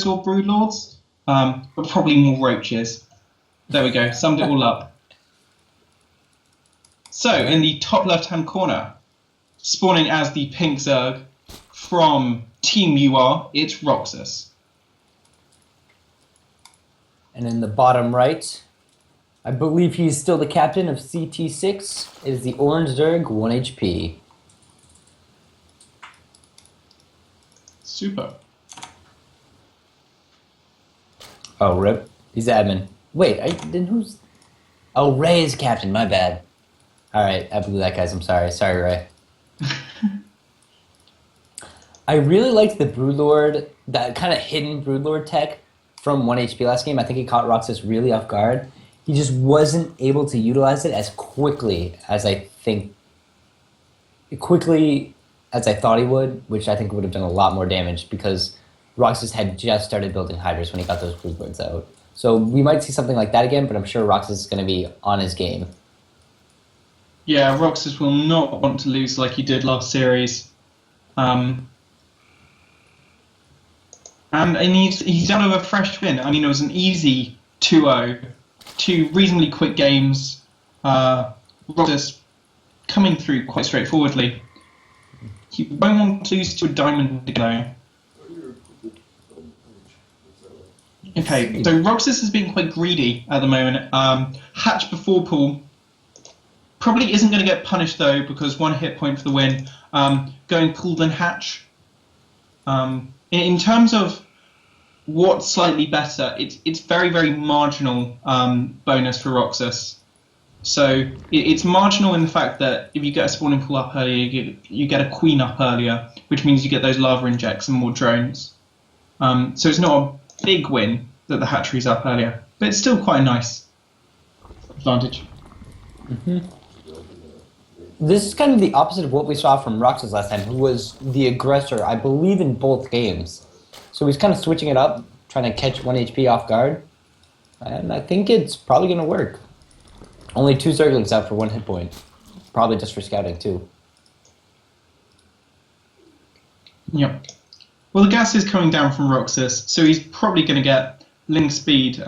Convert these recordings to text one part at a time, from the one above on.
dinosaur broodlords, but probably more roaches. There we go, summed it all up. So, in the top left-hand corner, spawning as the pink Zerg from Team UR, it's Roxas. And in the bottom right, I believe he's still the captain of CT6. It is the Orange Zerg, 1 HP. Super. Oh, rip. He's admin. Wait, then who's... Oh, Ray is captain, my bad. Alright, I blew that, guys. I'm sorry. Sorry, Ray. I really liked the Broodlord, that kind of hidden Broodlord tech from 1 HP last game. I think he caught Roxas really off guard. He just wasn't able to utilize it as quickly as I thought he would, which I think would have done a lot more damage because Roxas had just started building Hydras when he got those Broodlords out. So we might see something like that again, but I'm sure Roxas is going to be on his game. Yeah, Roxas will not want to lose like he did last series. And he's done with a fresh win. I mean, it was an easy 2-0, 2 reasonably quick games. Roxas coming through quite straightforwardly. He won't want to lose to a diamond though. Okay, so Roxas has been quite greedy at the moment. Hatch before pool. Probably isn't going to get punished though because 1 hit point for the win. Going pool then hatch. In terms of what's slightly better, it's very, very marginal bonus for Roxas. So it's marginal in the fact that if you get a spawning pool up earlier, you get a queen up earlier, which means you get those lava injects and more drones. So it's not a big win that the hatchery's up earlier, but it's still quite a nice advantage. Mm-hmm. This is kind of the opposite of what we saw from Roxas last time, who was the aggressor, I believe, in both games. So he's kind of switching it up, trying to catch 1 HP off guard. And I think it's probably going to work. Only 2 Zerglings out for 1 hit point. Probably just for scouting, too. Yep. Well, the gas is coming down from Roxas, so he's probably going to get Ling speed,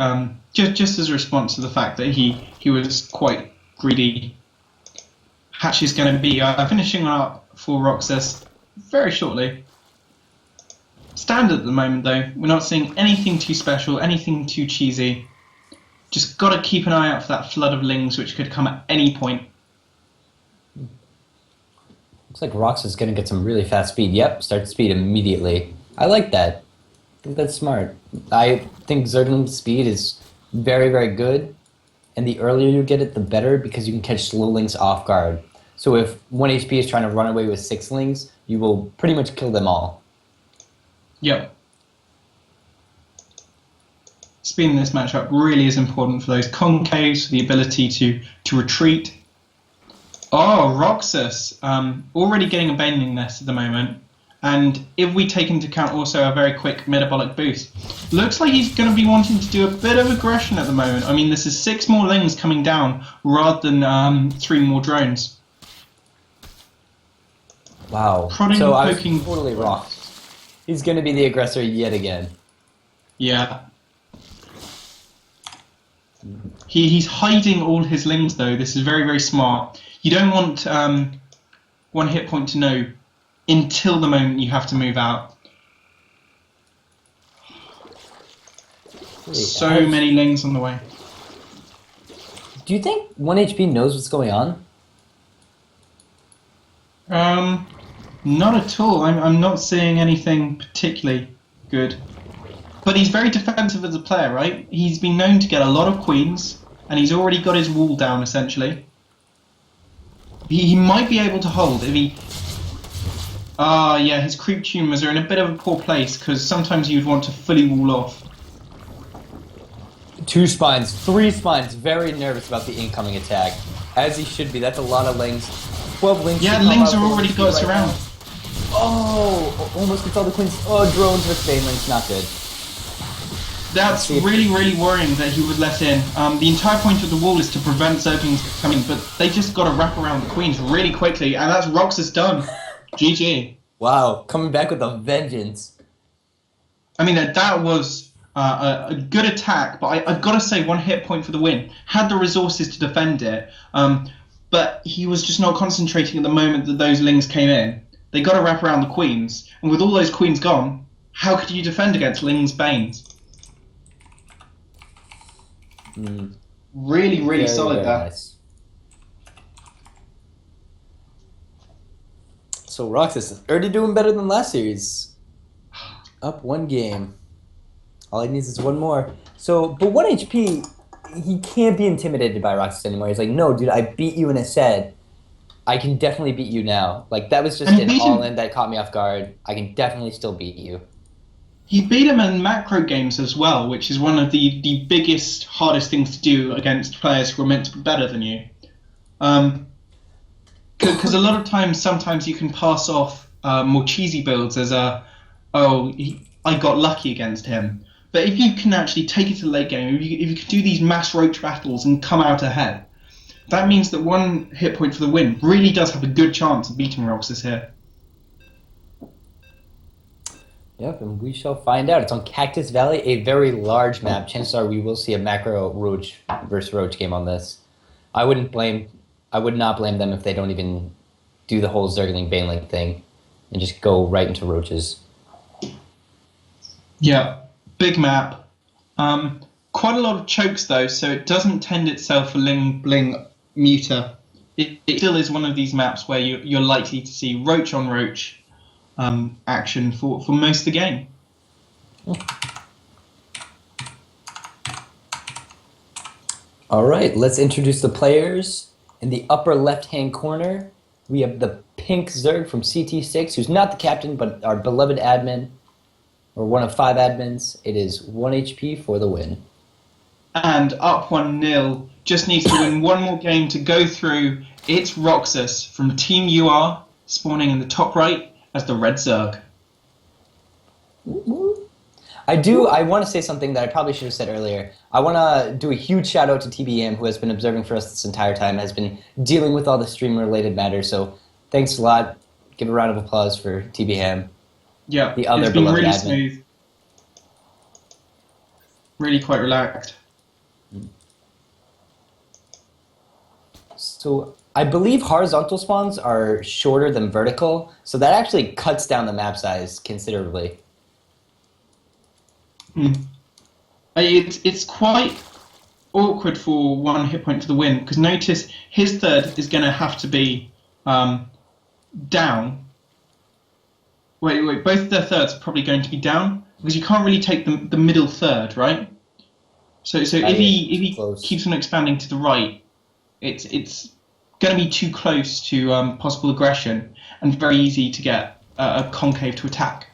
just as a response to the fact that he was quite greedy. Hatch is going to be finishing up for Roxas very shortly. Standard at the moment, though. We're not seeing anything too special, anything too cheesy. Just got to keep an eye out for that flood of Lings, which could come at any point. Looks like Roxas is going to get some really fast speed. Yep, start speed immediately. I like that. I think that's smart. I think Zergling's speed is very, very good. And the earlier you get it, the better, because you can catch slow Lings off guard. So if 1 HP is trying to run away with 6 Lings, you will pretty much kill them all. Yep. Speed in this matchup really is important for those concaves, for the ability to retreat. Oh, Roxas, already getting a Baneling Nest at the moment. And if we take into account also a very quick metabolic boost, looks like he's going to be wanting to do a bit of aggression at the moment. I mean, this is 6 more Lings coming down rather than 3 more drones. Wow. Prodding so and I was poking. totally wrong. He's going to be the aggressor yet again. Yeah. He's hiding all his Lings though. This is very, very smart. You don't want 1 hit point to know until the moment you have to move out. So many Lings on the way. Do you think 1 HP knows what's going on? Not at all. I'm not seeing anything particularly good. But he's very defensive as a player, right? He's been known to get a lot of queens, and he's already got his wall down, essentially. He might be able to hold if he... yeah, his creep tumors are in a bit of a poor place, because sometimes you'd want to fully wall off. 2 spines, 3 spines, very nervous about the incoming attack. As he should be, that's a lot of Lings. 12 Lings. Yeah, Lings are already got us around. Oh, almost gets all the queens. Oh, drones with Banelings, not good. That's really, really worrying that he would let in. The entire point of the wall is to prevent Zerglings coming, but they just got to wrap around the queens really quickly, and that's Roxas done. GG. Wow, coming back with a vengeance. I mean, that was a good attack, but I've got to say, one hit point for the win. Had the resources to defend it, but he was just not concentrating at the moment that those lings came in. They got to wrap around the queens, and with all those queens gone, how could you defend against Ling's Banes? Really, really solid very there. Nice. So Roxas is already doing better than last series. Up 1 game. All he needs is 1 more. So, but 1 HP, he can't be intimidated by Roxas anymore. He's like, no, dude, I beat you in a set. I can definitely beat you now. Like, that was just an all-in that caught me off guard. I can definitely still beat you. He beat him in macro games as well, which is one of the biggest, hardest things to do against players who are meant to be better than you. Because a lot of times, sometimes you can pass off more cheesy builds as I got lucky against him. But if you can actually take it to the late game, if you can do these mass roach battles and come out ahead, that means that 1 hit point for the win really does have a good chance of beating Roxas here. Yep, and we shall find out. It's on Cactus Valley, a very large map. Chances are we will see a macro roach versus roach game on this. I would not blame them if they don't even do the whole Zergling Baneling thing and just go right into roaches. Yeah, big map. Quite a lot of chokes though, so it doesn't tend itself for Ling Bling Muta. It still is one of these maps where you're likely to see roach on roach action for most of the game. All right, let's introduce the players. In the upper left-hand corner, we have the pink Zerg from CT6, who's not the captain, but our beloved admin, or one of 5 admins. It is 1 HP for the win. And up 1-0, just needs to win 1 more game to go through. It's Roxas from Team UR, spawning in the top right as the red Zerg. I want to say something that I probably should have said earlier. I want to do a huge shout out to TBM, who has been observing for us this entire time, has been dealing with all the stream-related matters. So thanks a lot. Give a round of applause for TBM. Yeah, the other it's been really admin. Smooth. Really quite relaxed. So I believe horizontal spawns are shorter than vertical, so that actually cuts down the map size considerably. It's quite awkward for 1 hit point for the win, because notice his third is going to have to be down. Wait, both their thirds are probably going to be down, because you can't really take the middle third, right? So if he keeps on expanding to the right, it's going to be too close to possible aggression and very easy to get a concave to attack.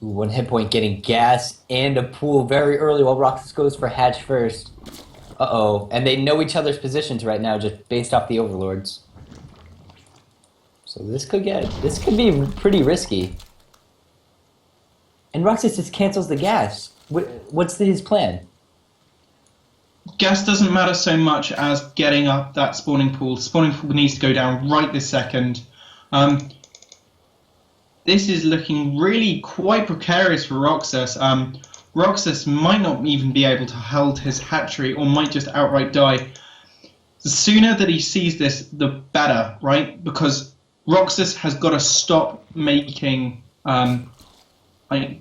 1 hit point getting gas and a pool very early while Roxas goes for hatch first. Uh-oh. And they know each other's positions right now just based off the overlords. So this could be pretty risky. And Roxas just cancels the gas. What's his plan? Gas doesn't matter so much as getting up that spawning pool. Spawning pool needs to go down right this second. This is looking really quite precarious for Roxas. Roxas might not even be able to hold his hatchery or might just outright die. The sooner that he sees this, the better, right? Because Roxas has got to stop making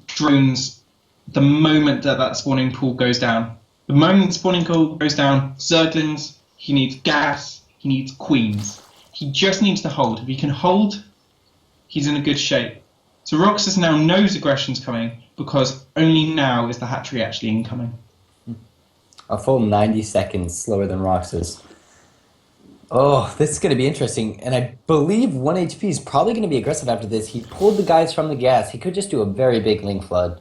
drones the moment that spawning pool goes down. The moment the spawning pool goes down, Zerglings, he needs gas, he needs queens. He just needs to hold. If he can hold, he's in a good shape. So Roxas now knows aggression's coming because only now is the hatchery actually incoming. A full 90 seconds slower than Roxas. Oh, this is going to be interesting. And I believe 1 HP is probably going to be aggressive after this. He pulled the guys from the gas. He could just do a very big link flood.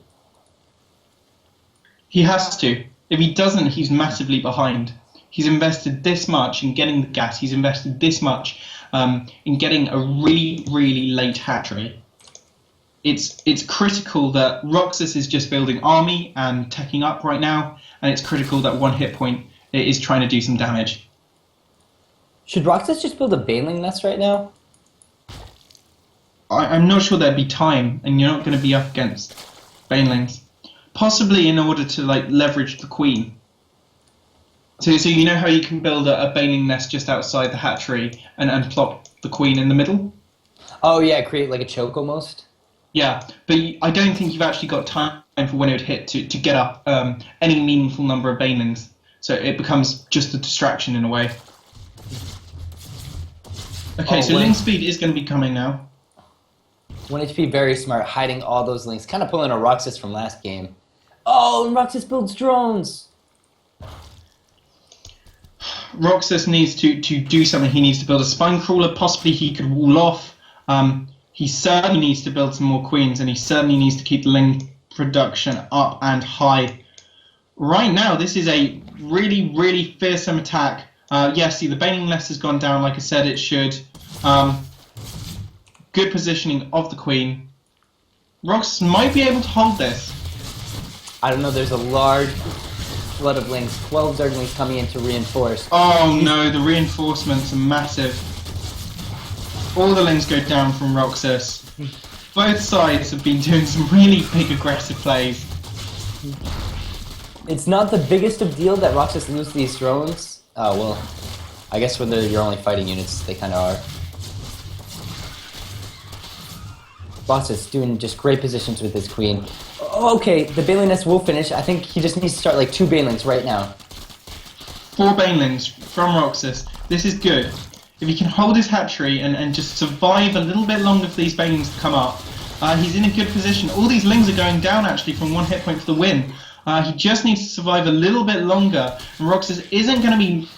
He has to. If he doesn't, he's massively behind. He's invested this much in getting the gas. He's invested this much in getting a really, really late hatchery. It's critical that Roxas is just building army and teching up right now, and it's critical that 1 hit point is trying to do some damage. Should Roxas just build a Baneling nest right now? I'm not sure there'd be time, and you're not going to be up against banelings. Possibly in order to like leverage the queen. So you know how you can build a baneling nest just outside the hatchery and plop the queen in the middle? Oh yeah, create like a choke almost. Yeah, but I don't think you've actually got time for when it would hit to get up any meaningful number of banelings. So it becomes just a distraction in a way. Okay, so Ling speed is going to be coming now. 1 HP, very smart, hiding all those links. Kind of pulling a Roxas from last game. Oh, and Roxas builds drones! Roxas needs to do something. He needs to build a spine crawler. Possibly he could wall off. He certainly needs to build some more queens, and he certainly needs to keep the Ling production up and high. Right now, this is a really, really fearsome attack. Yes, see, the baneling nest has gone down like I said it should. Good positioning of the queen. Roxas might be able to hold this. I don't know, there's a large flood of links. 12 Zerglings coming in to reinforce. Oh no, the reinforcements are massive. All the lings go down from Roxas. Both sides have been doing some really big aggressive plays. It's not the biggest of deal that Roxas loses these drones. Oh, well, I guess when they're your only fighting units, they kind of are. Roxas doing just great positions with his queen. Oh, okay, the baneling nest will finish. I think he just needs to start like 2 banelings right now. 4 banelings from Roxas. This is good. If he can hold his hatchery and just survive a little bit longer for these banelings to come up, he's in a good position. All these lings are going down actually from 1 hit point for the win. He just needs to survive a little bit longer, and Roxas isn't going to be...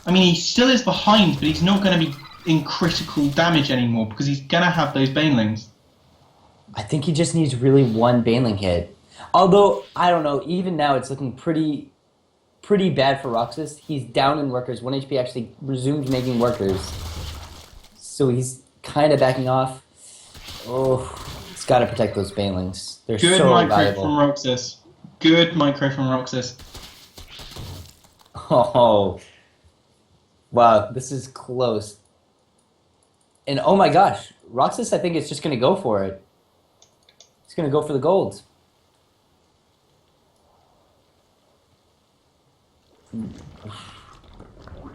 I mean, he still is behind, but he's not going to be in critical damage anymore because he's going to have those banelings. I think he just needs really 1 baneling hit. Although, I don't know, even now it's looking pretty bad for Roxas. He's down in workers. 1 HP actually resumed making workers. So he's kind of backing off. Oh, he's got to protect those banelings. They're Good so micro valuable. from Roxas. Good micro from Roxas. Oh, wow, this is close. And oh my gosh, Roxas I think is just going to go for it. He's going to go for the gold.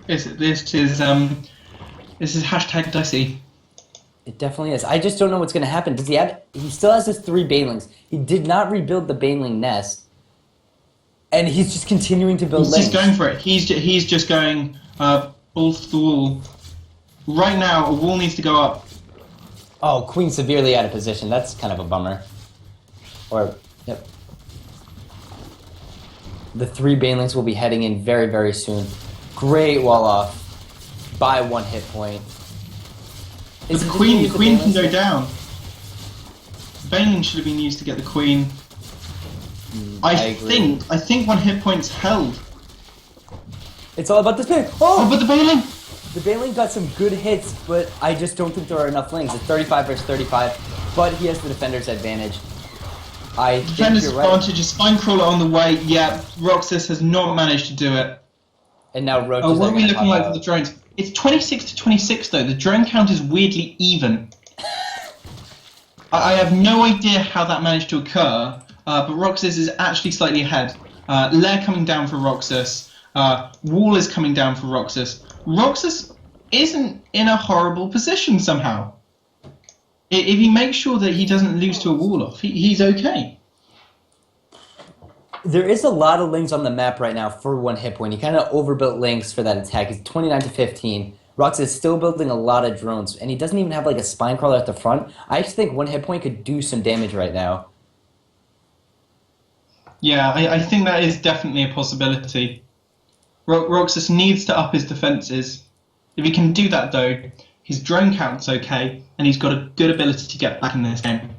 This is hashtag dicey. It definitely is. I just don't know what's going to happen. Does he have? He still has his 3 banelings. He did not rebuild the baneling nest, and he's just continuing to build. He's just going for it. He's just going balls to the wall. Right now, a wall needs to go up. Oh, queen severely out of position. That's kind of a bummer. Or yep. The 3 banelings will be heading in very, very soon. Great wall off by 1 hit point. But the queen can go down. Baneling should have been used to get the queen. I think 1 hit point's held. It's all about this baneling. Oh, but the baneling! The baneling got some good hits, but I just don't think there are enough lings. It's 35 versus 35, but he has the defender's advantage. Defender's advantage, a spine crawler on the way. Yeah, Roxas has not managed to do it. And now Roach. Oh, what are we looking like for the drones? It's 26 to 26 though. The drone count is weirdly even. I have no idea how that managed to occur, but Roxas is actually slightly ahead. Lair coming down for Roxas. Wall is coming down for Roxas. Roxas isn't in a horrible position somehow. If he makes sure that he doesn't lose to a wall off, he's okay. There is a lot of lings on the map right now for 1 hit point. He kind of overbuilt lings for that attack. He's 29 to 15. Roxas is still building a lot of drones, and he doesn't even have like a spine crawler at the front. I actually think 1 hit point could do some damage right now. Yeah, I think that is definitely a possibility. Roxas needs to up his defenses. If he can do that though, his drone count's okay, and he's got a good ability to get back in this game.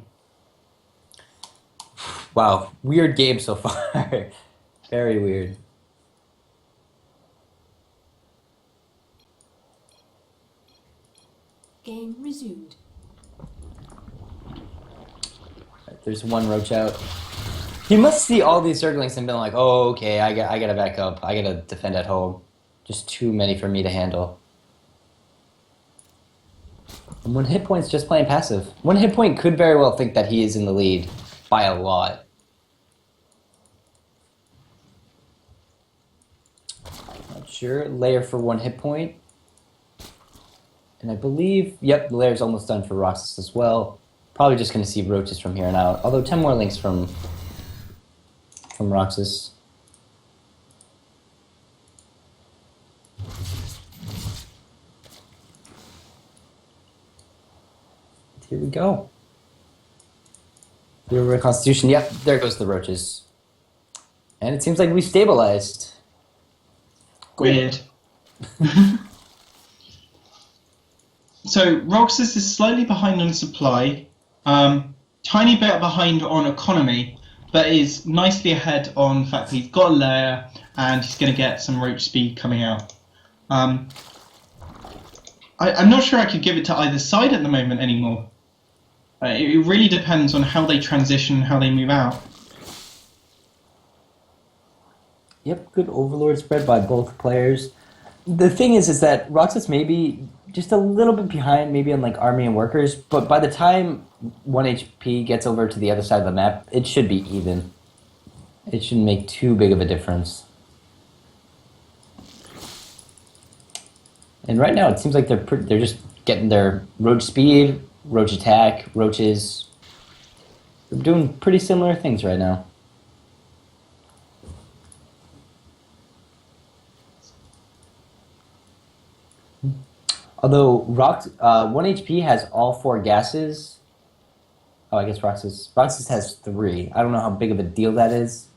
Wow, weird game so far. Very weird. Game resumed. There's 1 roach out. He must see all these Zerglings and been like, oh, okay, I gotta back up. I gotta defend at home. Just too many for me to handle. And 1 hit point's just playing passive. 1 hit point could very well think that he is in the lead by a lot. Not sure. Layer for 1 hit point. And I believe, yep, the layer's almost done for Roxas as well. Probably just going to see roaches from here on out. Although 10 more links from Roxas. Here we go. Zero Constitution. Yep, there goes the roaches. And it seems like we stabilized. Weird. So Roxas is slightly behind on supply, tiny bit behind on economy, but is nicely ahead on the fact that he's got a layer and he's going to get some roach speed coming out. I'm not sure I could give it to either side at the moment anymore. It really depends on how they transition, how they move out. Yep, good Overlord spread by both players. The thing is that Roxas may be just a little bit behind, maybe on like Army and Workers, but by the time 1 HP gets over to the other side of the map, it should be even. It shouldn't make too big of a difference. And right now, it seems like they're just getting their roach speed, roach attack, roaches. They're doing pretty similar things right now. Although 1 HP has all 4 gases. Oh, I guess Roxas has 3. I don't know how big of a deal that is.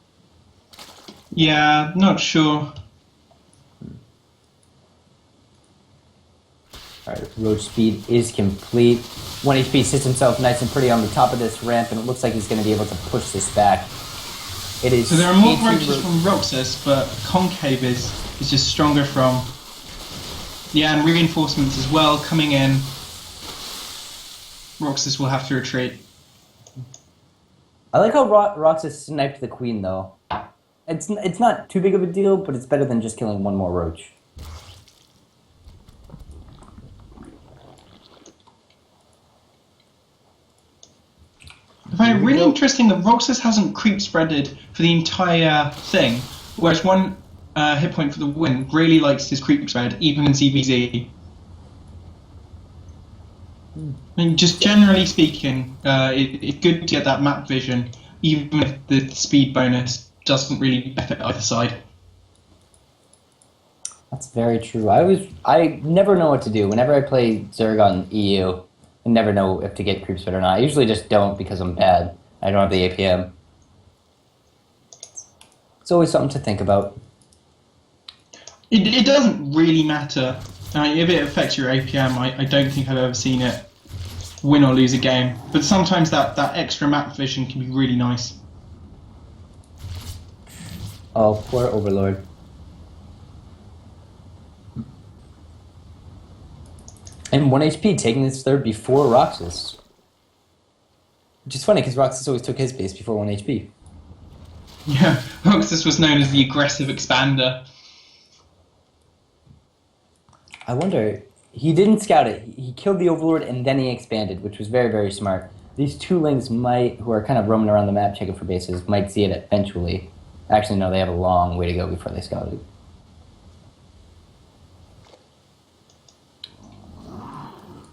Yeah, not sure. Alright, roach speed is complete. 1 HP sits himself nice and pretty on the top of this ramp, and it looks like he's going to be able to push this back. It is. So there are more roaches from Roxas, but Concave is just stronger from. Yeah, and reinforcements as well coming in. Roxas will have to retreat. I like how Roxas sniped the queen, though. It's not too big of a deal, but it's better than just killing one more roach. I find it really interesting that Roxas hasn't creep spreaded for the entire thing, whereas 1 hit point for the win really likes his creep spread, even in CVZ. I mean, just generally speaking, it's good to get that map vision, even if the speed bonus doesn't really benefit either side. That's very true. I never know what to do. Whenever I play Zerg on EU, I never know if to get creep spread or not. I usually just don't because I'm bad. I don't have the APM. It's always something to think about. It doesn't really matter. If it affects your APM, I don't think I've ever seen it win or lose a game. But sometimes that extra map vision can be really nice. Oh, poor Overlord. And 1 HP taking this third before Roxas. Which is funny because Roxas always took his base before 1 HP. Yeah, Roxas was known as the aggressive expander. I wonder, he didn't scout it. He killed the Overlord and then he expanded, which was very, very smart. These 2 lings who are kind of roaming around the map checking for bases, might see it eventually. Actually, no, they have a long way to go before they scout it.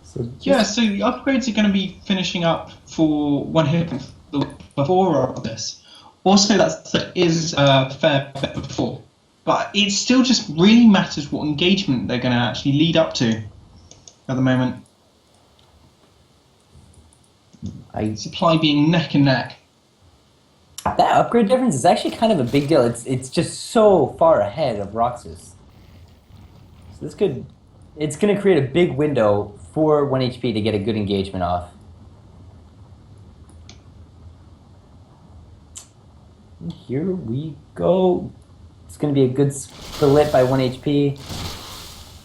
So the upgrades are going to be finishing up for 1 hit before this. Also, that is a fair bit before. But it still just really matters what engagement they're going to actually lead up to at the moment. Supply being neck and neck. That upgrade difference is actually kind of a big deal. It's just so far ahead of Roxas. So it's going to create a big window for 1 HP to get a good engagement off. And here we go. It's going to be a good split by 1 HP.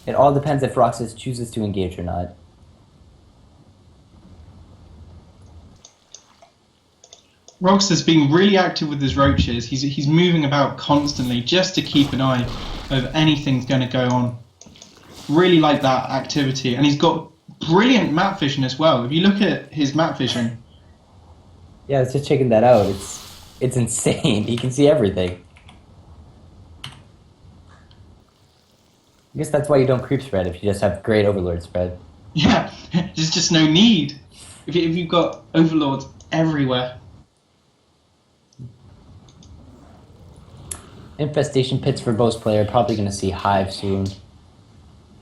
It all depends if Roxas chooses to engage or not. Roxas being really active with his roaches. He's moving about constantly just to keep an eye of anything's going to go on. Really like that activity, and he's got brilliant map vision as well. If you look at his map vision, Yeah, I was just checking that out. It's insane. He can see everything. I guess that's why you don't creep spread if you just have great overlord spread. yeah, there's just no need. If you've got overlords everywhere. Infestation pits for Boast player. Probably going to see Hive soon.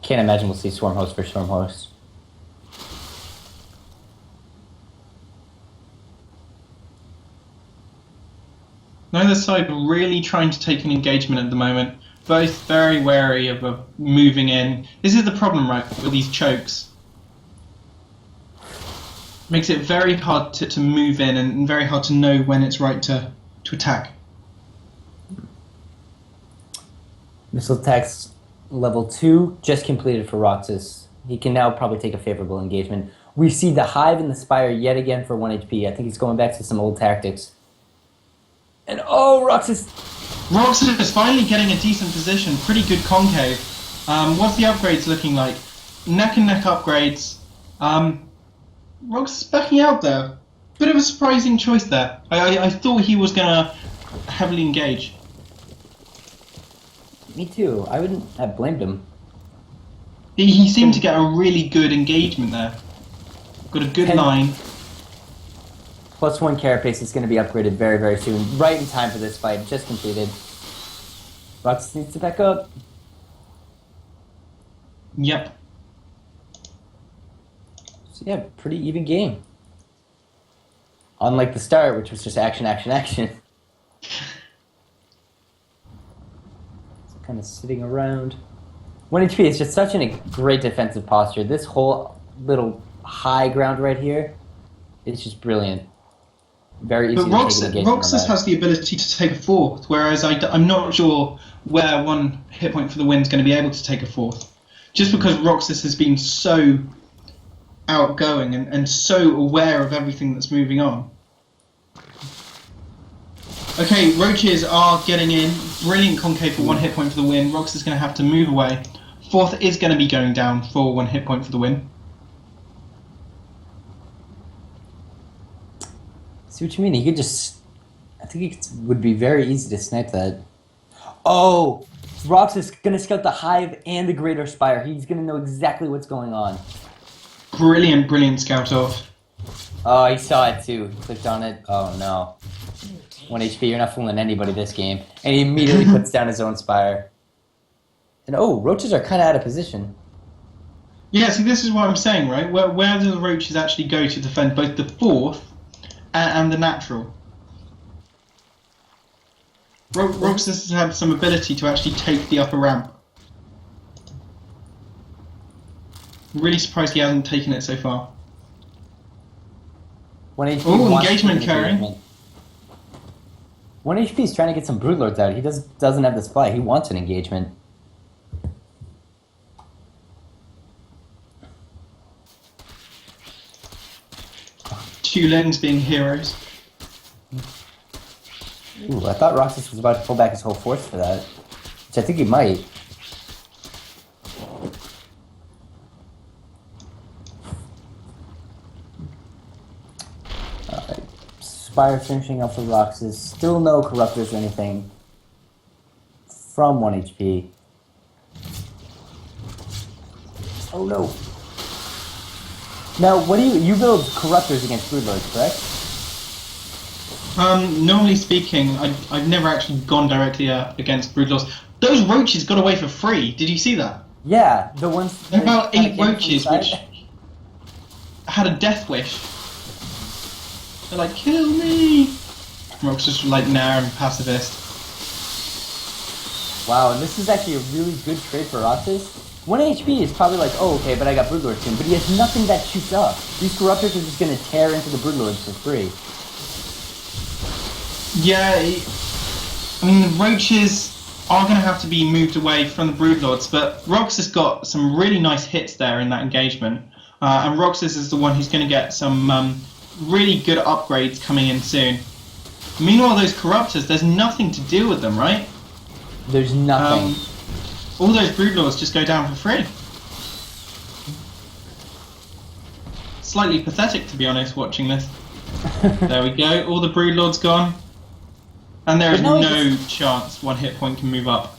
Can't imagine we'll see Swarm Host for Swarm Host. Neither side really trying to take an engagement at the moment. Both very wary of moving in. This is the problem, right, with these chokes. Makes it very hard to move in and very hard to know when it's right to attack. Missile attacks level 2 just completed for Roxas. He can now probably take a favorable engagement. We see the Hive and the Spire yet again for 1 HP. I think he's going back to some old tactics. And oh, Roxas is finally getting a decent position. Pretty good concave. What's the upgrades looking like? Neck and neck upgrades. Roxas is backing out there. Bit of a surprising choice there. I thought he was going to heavily engage. Me too. I wouldn't have blamed him. He seemed to get a really good engagement there. Got a good line. +1 carapace is going to be upgraded very, very soon. Right in time for this fight. Just completed. Roxas needs to back up. Yep. So yeah, pretty even game. Unlike the start, which was just action, action, action. So kind of sitting around. 1 HP is just such a great defensive posture. This whole little high ground right here is just brilliant. Very easy but to take Roxas has the ability to take a fourth, whereas I'm not sure where 1 hit point for the win is going to be able to take a fourth. Just because Roxas has been so outgoing and so aware of everything that's moving on. Okay, Roaches are getting in. Brilliant concave for 1 hit point for the win. Roxas is going to have to move away. Fourth is going to be going down for 1 hit point for the win. See what you mean? He could just... I think it would be very easy to snipe that. Oh! Roxas is going to scout the Hive and the Greater Spire. He's going to know exactly what's going on. Brilliant, brilliant scout off. Oh, he saw it too. He clicked on it. Oh no. 1 HP, you're not fooling anybody this game. And he immediately puts down his own Spire. And oh, Roaches are kind of out of position. Yeah, see, this is what I'm saying, right? Where do the Roaches actually go to defend both the fourth and the natural? Roxas has some ability to actually take the upper ramp. Really surprised he hasn't taken it so far. 1 HP. Oh, engagement carry. 1 HP is trying to get some Broodlords out. He doesn't have the supply. He wants an engagement. Two Lens being heroes. Ooh, I thought Roxas was about to pull back his whole force for that. Which I think he might. Alright. Spire finishing up for Roxas. Still no Corruptors or anything. From 1 HP. Oh no. Now, what do you build Corruptors against Broodlords, correct? Normally speaking, I've never actually gone directly against Broodlords. Those Roaches got away for free. Did you see that? Yeah, the ones... There were about 8 Roaches which had a death wish. They're like, kill me! Roxas was like, nah, I'm pacifist. Wow, and this is actually a really good trade for Roxas. 1 HP is probably like, oh, okay, but I got Broodlord soon. But he has nothing that shoots up. These Corruptors are just going to tear into the Broodlords for free. Yeah, I mean, the Roaches are going to have to be moved away from the Broodlords, but Roxas got some really nice hits there in that engagement. And Roxas is the one who's going to get some really good upgrades coming in soon. Meanwhile, those Corruptors, there's nothing to deal with them, right? There's nothing. All those Broodlords just go down for free. slightly pathetic, to be honest, watching this. There we go. All the Broodlords gone. And there is no chance one hit point can move up.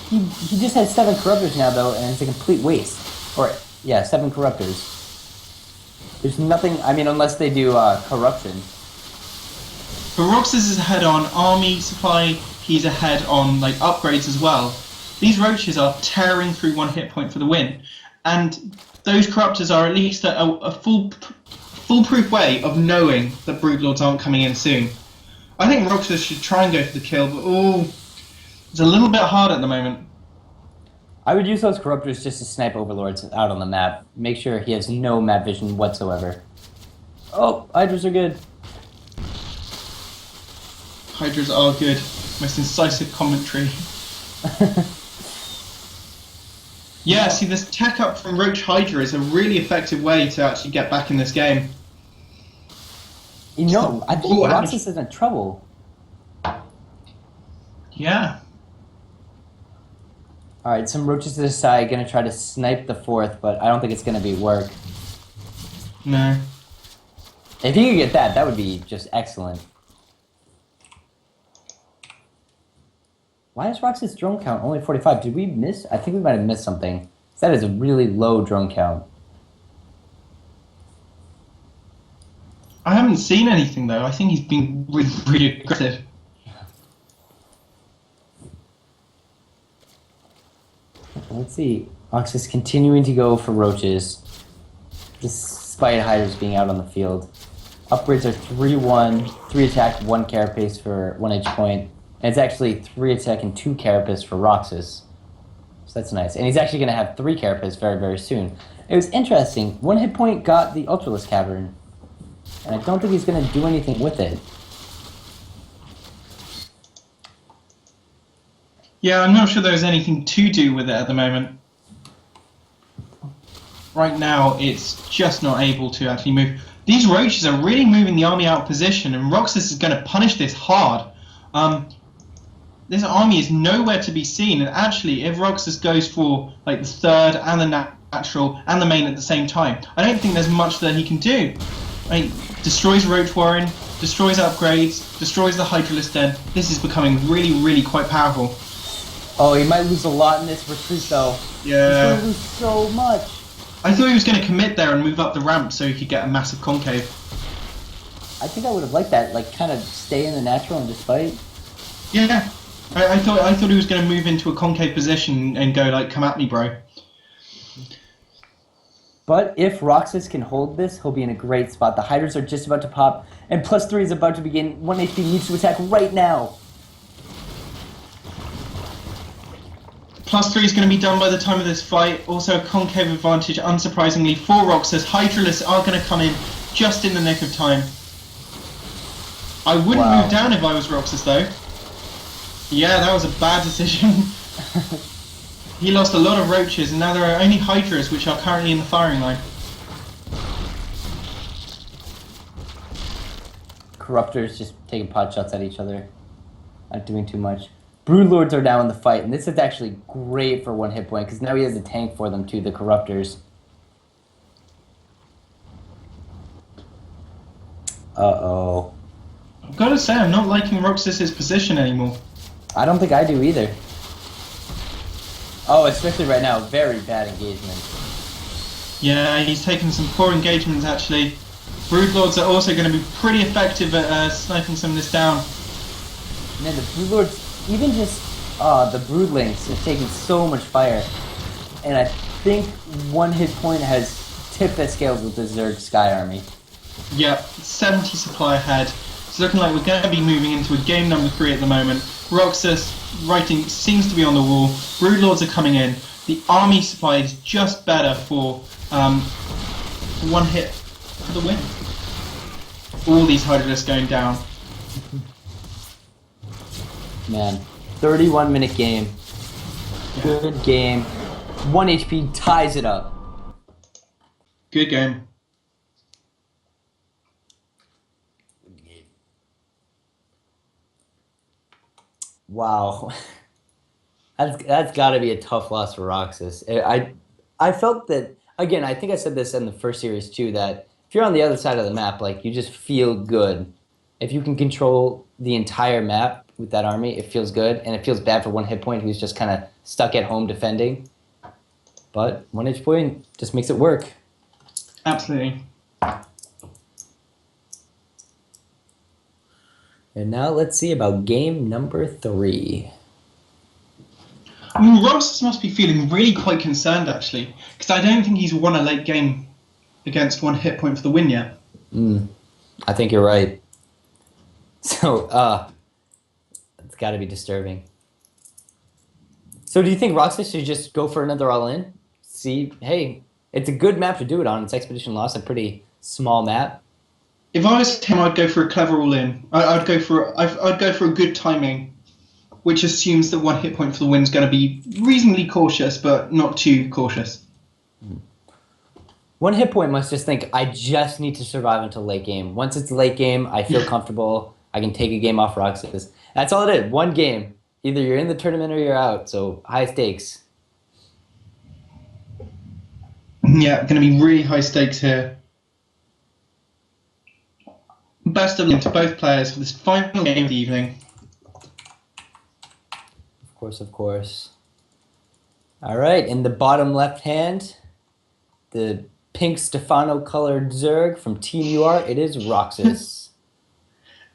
He just has 7 Corruptors now, though, and it's a complete waste. Or, yeah, 7 Corruptors. There's nothing, I mean, unless they do Corruption. But Roxas is ahead on army supply, he's ahead on like upgrades as well. These roaches are tearing through one hit point for the win. And those Corruptors are at least a foolproof way of knowing that Broodlords aren't coming in soon. I think Roxas should try and go for the kill, but it's a little bit hard at the moment. I would use those Corruptors just to snipe Overlords out on the map. Make sure he has no map vision whatsoever. Oh, Hydras are good. Hydras are good. Most incisive commentary. Yeah, see, this tech up from Roach Hydra is a really effective way to actually get back in this game. You know, I think Roxas is in trouble. Yeah. Alright, some roaches to the side, gonna try to snipe the 4th, but I don't think it's gonna be work. No. If he could get that, that would be just excellent. Why is Roxas' drone count only 45? Did we miss? I think we might have missed something. That is a really low drone count. I haven't seen anything though. I think he's been really, really aggressive. Let's see. Roxas continuing to go for roaches, despite Hydras being out on the field. Upgrades are 3-1, 3 attack, 1 carapace for 1 H point. And it's actually 3 attack and 2 carapace for Roxas. So that's nice. And he's actually going to have 3 carapace very, very soon. It was interesting. 1 hit point got the Ultralisk Cavern. And I don't think he's going to do anything with it. Yeah, I'm not sure there's anything to do with it at the moment. Right now, it's just not able to actually move. These roaches are really moving the army out of position, and Roxas is going to punish this hard. This army is nowhere to be seen, and actually, if Roxas goes for like the 3rd and the natural and the main at the same time, I don't think there's much that he can do. I mean, destroys Roach Warren, destroys upgrades, destroys the Hydralisk Den. This is becoming really, really quite powerful. Oh, he might lose a lot in this retreat, though. Yeah. He's going to lose so much. I thought he was going to commit there and move up the ramp so he could get a massive concave. I think I would have liked that, like, kind of stay in the natural and just fight. Yeah. I thought he was going to move into a concave position and go like, "Come at me, bro." But if Roxas can hold this, he'll be in a great spot. The Hydras are just about to pop, and +3 is about to begin. 1 HP needs to attack right now. +3 is going to be done by the time of this fight. Also, a concave advantage, unsurprisingly, for Roxas. Hydralisks are going to come in just in the nick of time. I wouldn't move down if I was Roxas, though. Yeah, that was a bad decision. He lost a lot of roaches, and now there are only Hydras which are currently in the firing line. Corruptors just taking pot shots at each other. Not doing too much. Broodlords are now in the fight, and this is actually great for 1 hit point, because now he has a tank for them too, the Corruptors. Uh-oh. I've got to say, I'm not liking Roxas' position anymore. I don't think I do either. Oh, especially right now, very bad engagement. Yeah, he's taken some poor engagements actually. Broodlords are also going to be pretty effective at sniping some of this down. Man, the Broodlords, even just the Broodlings, have taken so much fire. And I think 1 hit point has tipped the scales with the Zerg Sky Army. Yep, 70 supply ahead. It's looking like we're going to be moving into a game number 3 at the moment. Roxas writing seems to be on the wall. Broodlords are coming in. The army supply is just better for 1 hit for the win. All these Hydralisks going down. Man, 31-minute game. Good game. 1 HP ties it up. Good game. Wow, that's got to be a tough loss for Roxas. I felt that again, I think I said this in the first series too, that if you're on the other side of the map, like, you just feel good. If you can control the entire map with that army, it feels good, and it feels bad for one hit point who's just kind of stuck at home defending. But one hit point just makes it work. Absolutely. And now let's see about game number 3. I mean, Roxas must be feeling really quite concerned, actually, because I don't think he's won a late game against one hit point for the win yet. I think you're right. So, it's got to be disturbing. So do you think Roxas should just go for another all-in? See, hey, it's a good map to do it on. It's Expedition Lost, a pretty small map. If I was him, I'd go for a clever all-in. I'd go for a good timing, which assumes that one hit point for the win is going to be reasonably cautious, but not too cautious. One hit point must just think, I just need to survive until late game. Once it's late game, I feel comfortable. I can take a game off Roxas. That's all it is. One game. Either you're in the tournament or you're out. So high stakes. Yeah, going to be really high stakes here. Best of luck to both players for this final game of the evening. Of course, of course. All right, in the bottom left hand, the pink Stefano-colored Zerg from Team UR, it is Roxas.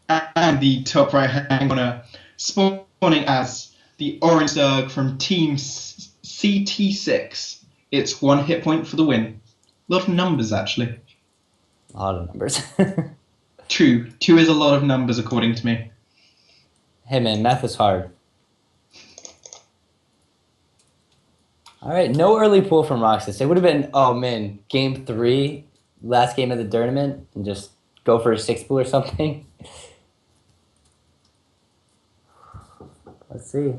And the top right hand corner, spawning as the orange Zerg from Team CT6. It's one hit point for the win. A lot of numbers, actually. A lot of numbers. True. 2 is a lot of numbers, according to me. Hey, man, math is hard. All right, no early pull from Roxas. It would have been, oh, man, game 3, last game of the tournament, and just go for a 6 pull or something. Let's see.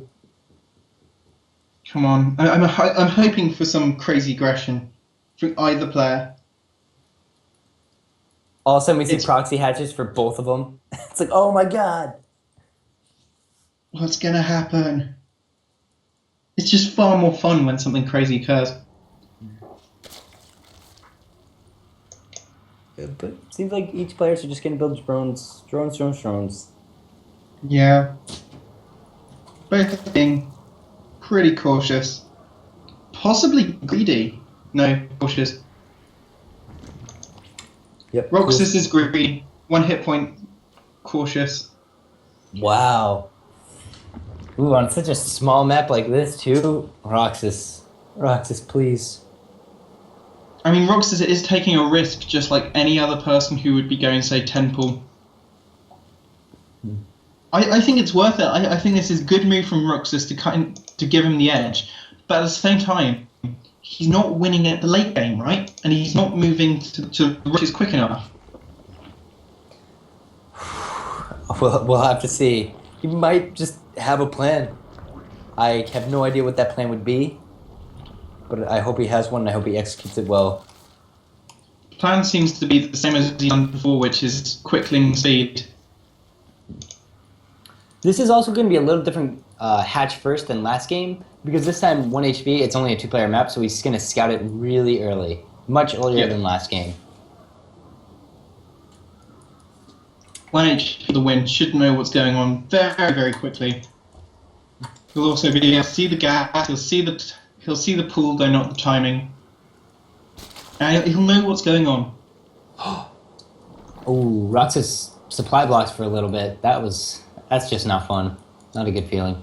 Come on. I'm hoping for some crazy aggression from either player. All of a sudden we see proxy hatches for both of them. It's like, oh my god. What's going to happen? It's just far more fun when something crazy occurs. Yeah, but it seems like each player is just going to build drones. Yeah. Both being pretty cautious. Possibly greedy. No, cautious. Yep. Roxas is greedy. One hit point. Cautious. Wow. Ooh, on such a small map like this too. Roxas, please. I mean, Roxas is taking a risk just like any other person who would be going, say, 10 pull. I think it's worth it. I think this is a good move from Roxas to give him the edge. But at the same time, he's not winning at the late game, right? And he's not moving to Roxas quick enough. We'll have to see. He might just have a plan. I have no idea what that plan would be, but I hope he has one and I hope he executes it well. Plan seems to be the same as he's done before, which is quickling speed. This is also going to be a little different hatch first than last game, because this time 1 HP, it's only a 2-player map, so he's going to scout it really early, much earlier than last game. 1 HP for the win, should know what's going on very, very quickly. He'll also be able to see the gas, he'll see the pool, though not the timing. And he'll know what's going on. Ooh, Roxas supply blocks for a little bit. That's just not fun. Not a good feeling.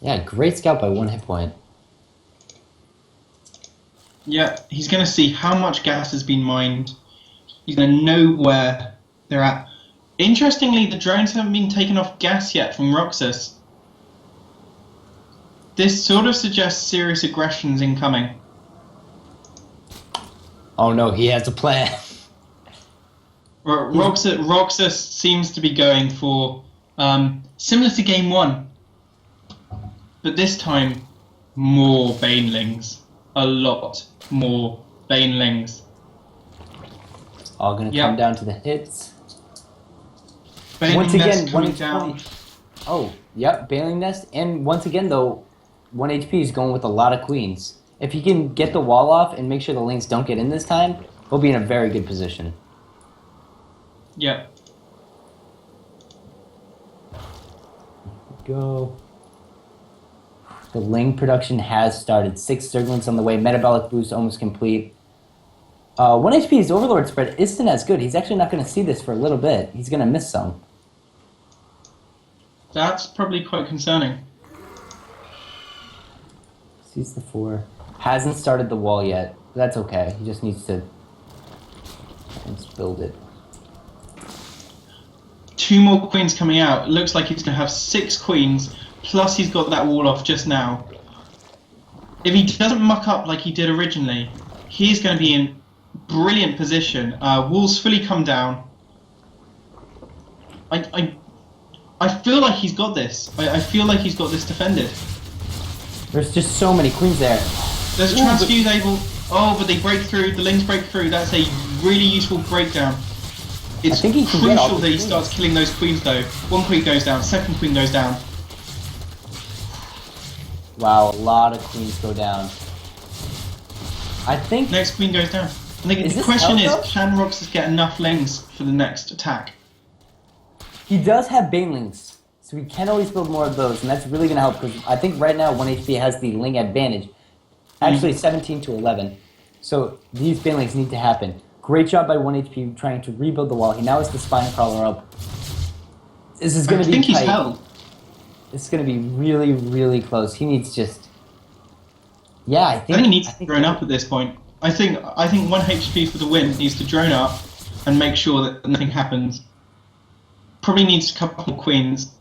Yeah, great scout by 1 hit point. Yeah, he's going to see how much gas has been mined. He's going to know where they're at. Interestingly, the drones haven't been taken off gas yet from Roxas. This sort of suggests serious aggression's incoming. Oh no, he has a plan. Roxas seems to be going for similar to game 1, but this time more banelings, a lot more banelings. It's all gonna come down to the hits. Baneling Once again, Nest coming down. Oh, yep, Baneling Nest, and once again though, 1 HP is going with a lot of queens. If he can get the wall off and make sure the links don't get in this time, he'll be in a very good position. Yeah. Go. The Ling production has started. 6 Zerglings on the way. Metabolic boost almost complete. 1 HP's Overlord spread isn't as good. He's actually not going to see this for a little bit. He's going to miss some. That's probably quite concerning. Sees the 4. Hasn't started the wall yet. That's okay. He just needs to build it. 2 more queens coming out. It looks like he's going to have 6 queens, plus he's got that wall off just now. If he doesn't muck up like he did originally, he's going to be in brilliant position. Walls fully come down. I feel like he's got this. I feel like he's got this defended. There's just so many queens there. There's a transfuse able. Oh, but they break through. The Lings break through. That's a really useful breakdown. It's crucial that he starts killing those queens, though. 1 queen goes down. 2nd queen goes down. Wow, a lot of queens go down. I think... Next queen goes down. And the question is, can Roxas get enough Lings for the next attack? He does have Banelings, so we can always build more of those, and that's really going to help, because I think right now 1 HP has the Ling advantage. Actually, 17 to 11. So these Banelings need to happen. Great job by 1 HP trying to rebuild the wall. He now has the Spine Crawler up. This is going to be tight. I think he's held. This is going to be really, really close. He needs just... Yeah, I think he needs to drone up at this point. I think 1 HP for the win needs to drone up and make sure that nothing happens. Probably needs a couple more queens.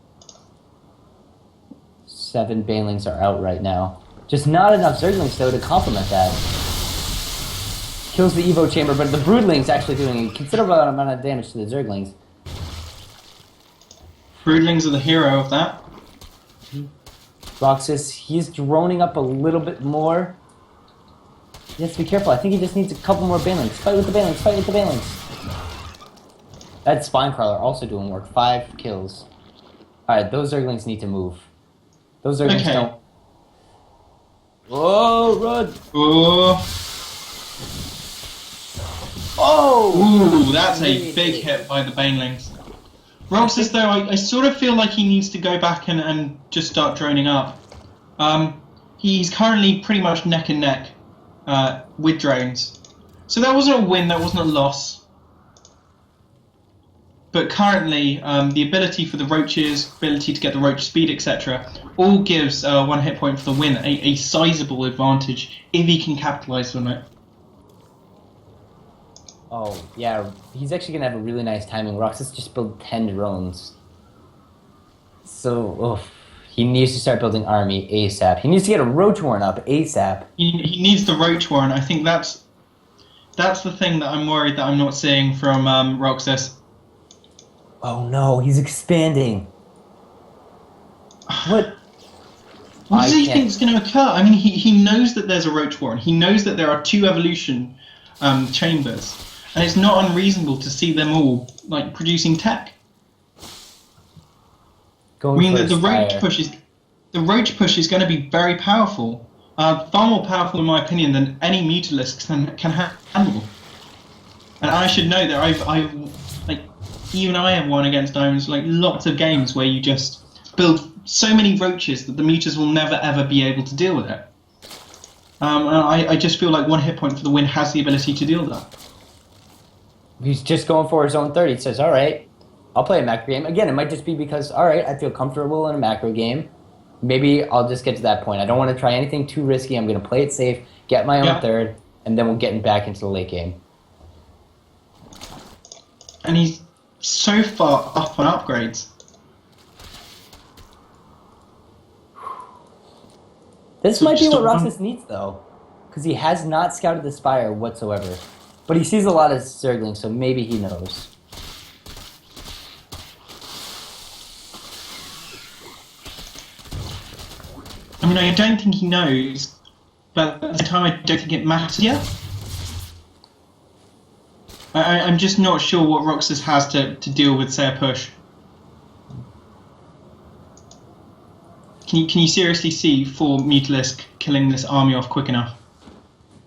7 Banelings are out right now. Just not enough Zerglings, though, to complement that. Kills the Evo Chamber, but the Broodling's actually doing a considerable amount of damage to the Zerglings. Broodlings are the hero of that. Roxas, he's droning up a little bit more. He has to be careful. I think he just needs a couple more Banelings. Fight with the Banelings, fight with the Banelings. That Spine Crawler also doing work. 5 kills. Alright, those Zerglings need to move. Those Zerglings don't... Oh, run! Oh! Ooh, that's a big hit by the Banelings. Roxas, though, I sort of feel like he needs to go back and just start droning up. He's currently pretty much neck and neck with drones. So that wasn't a win, that wasn't a loss. But currently, the ability for the roaches, ability to get the roach speed, etc., all gives 1 hit point for the win a sizable advantage if he can capitalise on it. Oh, yeah, he's actually going to have a really nice timing. Roxas just built 10 drones. So, he needs to start building army ASAP. He needs to get a Roach Warren up ASAP. He needs the Roach Warren. I think that's the thing that I'm worried that I'm not seeing from Roxas. Oh no, he's expanding. What? What does he think is going to occur? I mean, he knows that there's a Roach Warren. He knows that there are 2 evolution chambers. And it's not unreasonable to see them all like producing tech. I mean, the roach push is going to be very powerful, far more powerful in my opinion than any Mutalisk can handle. And I should know that even I have won against Diamonds like lots of games where you just build so many roaches that the Mutas will never ever be able to deal with it. And I just feel like 1 hit point for the win has the ability to deal that. He's just going for his own 30. He says, all right, I'll play a macro game. Again, it might just be because, all right, I feel comfortable in a macro game. Maybe I'll just get to that point. I don't want to try anything too risky. I'm going to play it safe, get my own 3rd, and then we'll get back into the late game. And he's so far up on upgrades. This might be what Roxas needs, though, because he has not scouted the Spire whatsoever. But he sees a lot of Zerglings, so maybe he knows. I mean, I don't think he knows, but at the time I don't think it matters yet. I'm just not sure what Roxas has to deal with, say, a push. Can you seriously see 4 Mutalisk killing this army off quick enough?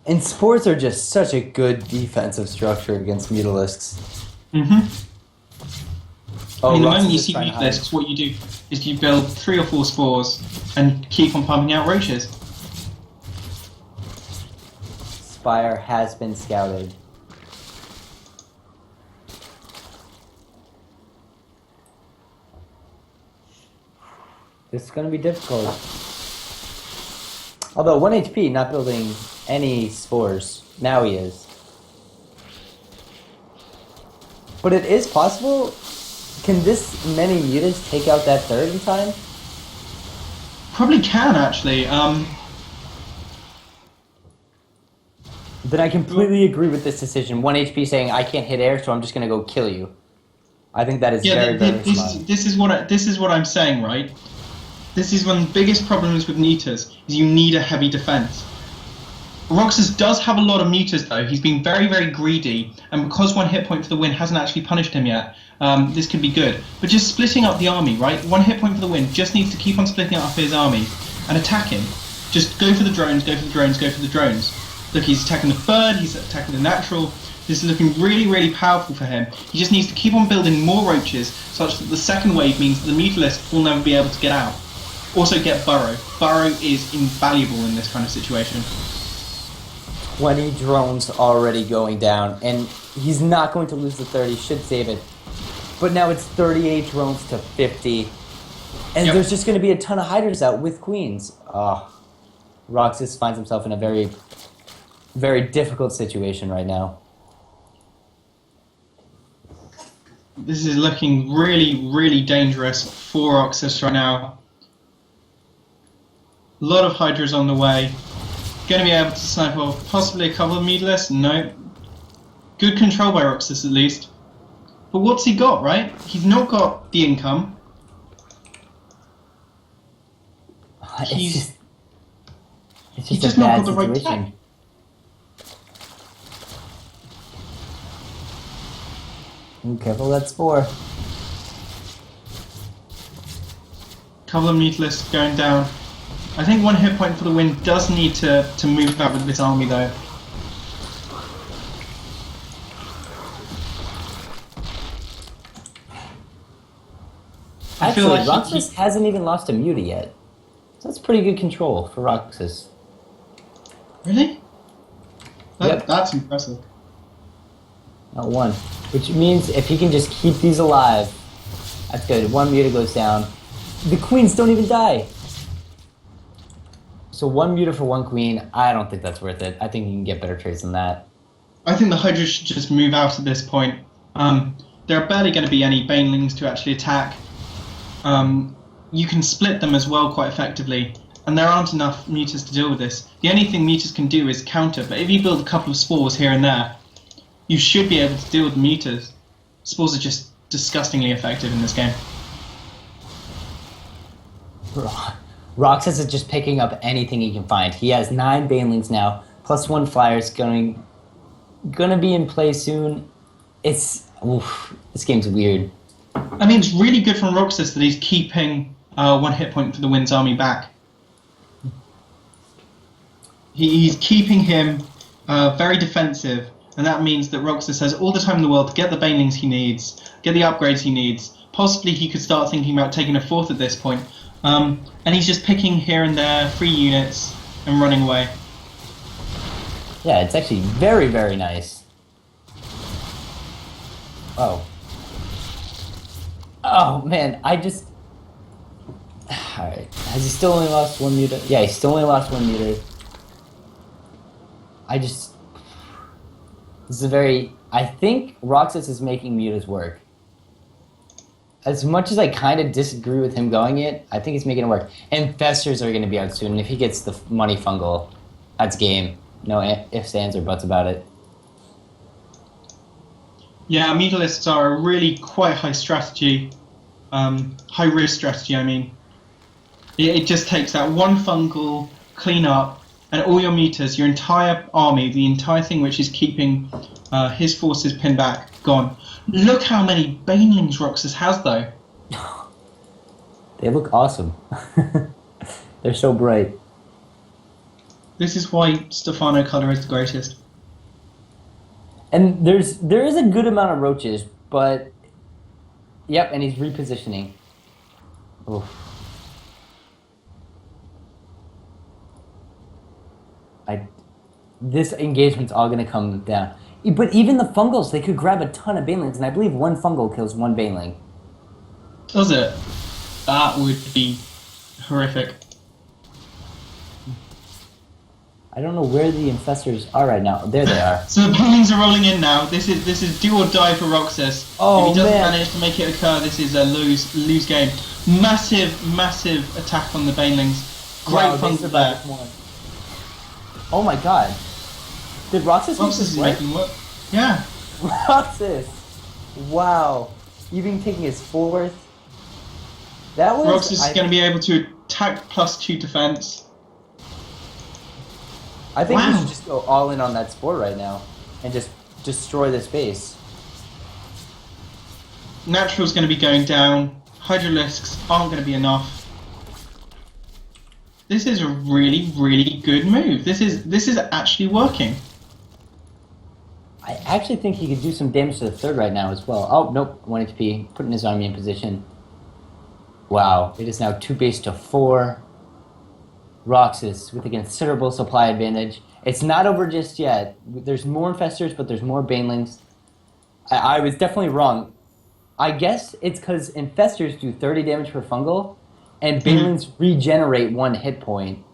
And spores are just such a good defensive structure against Mutalisks. Mm-hmm. Oh, I mean, the moment Roxas you is see trying to hide. Mutalisks, what you do is you build 3 or 4 spores and keep on pumping out roaches. Spire has been scouted. This is going to be difficult. Although 1 HP, not building any spores. Now he is. But it is possible. Can this many mutants take out that third in time? Probably can, actually. Then I completely agree with this decision. 1 HP saying, I can't hit air, so I'm just going to go kill you. I think that is very smart. This is what I'm saying, right? This is one of the biggest problems with Mutas, is you need a heavy defense. Roxas does have a lot of Mutas, though. He's been very, very greedy, and because 1 hit point for the win hasn't actually punished him yet, this could be good. But just splitting up the army, right? 1 hit point for the win just needs to keep on splitting up his army and attack him. Just go for the drones, go for the drones, go for the drones. Look, he's attacking the third, he's attacking the natural. This is looking really, really powerful for him. He just needs to keep on building more roaches, such that the second wave means that the Mutalisk will never be able to get out. Also get Burrow. Burrow is invaluable in this kind of situation. 20 drones already going down, and he's not going to lose the 30, should save it. But now it's 38 drones to 50, and there's just going to be a ton of hiders out with queens. Roxas finds himself in a very, very difficult situation right now. This is looking really, really dangerous for Roxas right now. A lot of Hydras on the way. Going to be able to snipe off possibly a couple of Mutalisks? No. Good control by Roxas at least. But what's he got, right? He's not got the income. He's just not got the right tech. Careful, that's 4. Couple of Mutalisks going down. I think 1 hit point for the win does need to move out with this army, though. Actually, Roxas hasn't even lost a Muta yet. So that's pretty good control for Roxas. Really? Yep. That's impressive. Not 1. Which means if he can just keep these alive, that's good. 1 Muta goes down. The queens don't even die. So 1 Muta for 1 queen, I don't think that's worth it. I think you can get better trades than that. I think the Hydra should just move out at this point. There are barely going to be any Banelings to actually attack. You can split them as well quite effectively, and there aren't enough Mutas to deal with this. The only thing Mutas can do is counter, but if you build a couple of spores here and there, you should be able to deal with Mutas. Spores are just disgustingly effective in this game. Roxas is just picking up anything he can find. He has 9 Banelings now, plus 1 Flyers gonna be in play soon. This game's weird. I mean, it's really good from Roxas that he's keeping 1 hit point for the Wind's army back. He's keeping him very defensive, and that means that Roxas has all the time in the world to get the Banelings he needs, get the upgrades he needs. Possibly he could start thinking about taking a 4th at this point. And he's just picking here and there free units and running away. Yeah, it's actually very, very nice. Oh, man, Alright. Has he still only lost 1 Muta? Yeah, he still only lost 1 Muta. This is a very... I think Roxas is making Mutas work. As much as I kind of disagree with him going it, I think he's making it work. And Festers are going to be out soon, and if he gets the money fungal, that's game. No ifs, ands, or buts about it. Yeah, Mutalisks are a really quite high strategy, high risk strategy, I mean. It just takes that 1 fungal, clean up, and all your Mutas, your entire army, the entire thing which is keeping his forces pinned back, gone. Look how many Banelings Roxas has, though. They look awesome. They're so bright. This is why Stefano Color is the greatest. And there is a good amount of roaches, but yep, and he's repositioning. Oof. This engagement's all gonna come down. But even the fungals, they could grab a ton of banelings, and I believe one fungal kills one baneling. Does it? That would be horrific. I don't know where the infestors are right now. There they are. So the banelings are rolling in now. This is do or die for Roxas. Oh, if he doesn't man. manage to make it occur, this is a lose game. Massive attack on the banelings. Great Wow, they fungal survived there. one. Oh my god. Did Roxas make Roxas this is work? making work. Yeah. Roxas! Wow. Even taking his fourth. That was... Roxas is going to be able to attack +2 defense. I think we Wow. should just go all in on that spore right now. And just destroy this base. Natural's going to be going down. Hydralisks aren't going to be enough. This is a really good move. This is actually working. I actually think he could do some damage to the third right now as well. Oh, nope. 1 HP. Putting his army in position. Wow. It is now 2 base to 4. Roxas with a considerable supply advantage. It's not over just yet. There's more infestors, but there's more banelings. I was definitely wrong. I guess it's because infestors do 30 damage per fungal, and banelings regenerate 1 hit point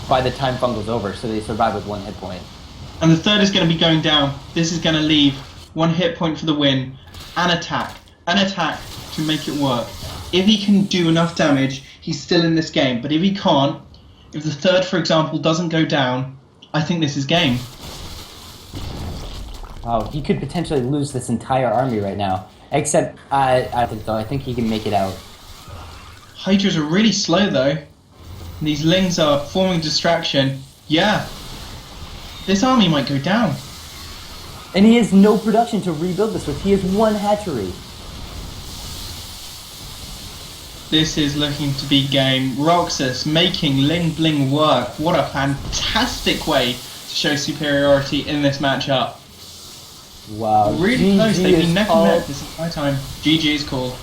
by the time fungal's over, so they survive with 1 hit point. And the third is going to be going down. This is going to leave 1 hit point for the win. An attack to make it work. If he can do enough damage, he's still in this game. But if he can't, if the third, for example, doesn't go down, I think this is game. Wow, he could potentially lose this entire army right now. Except, I think though, I think he can make it out. Hydras are really slow though. And these lings are forming distraction. Yeah. This army might go down. And he has no production to rebuild this with. He has 1 hatchery. This is looking to be game. Roxas making Ling Bling work. What a fantastic way to show superiority in this matchup. Wow. Really close. GG They've been is neck and called. neck this entire time. GG is called.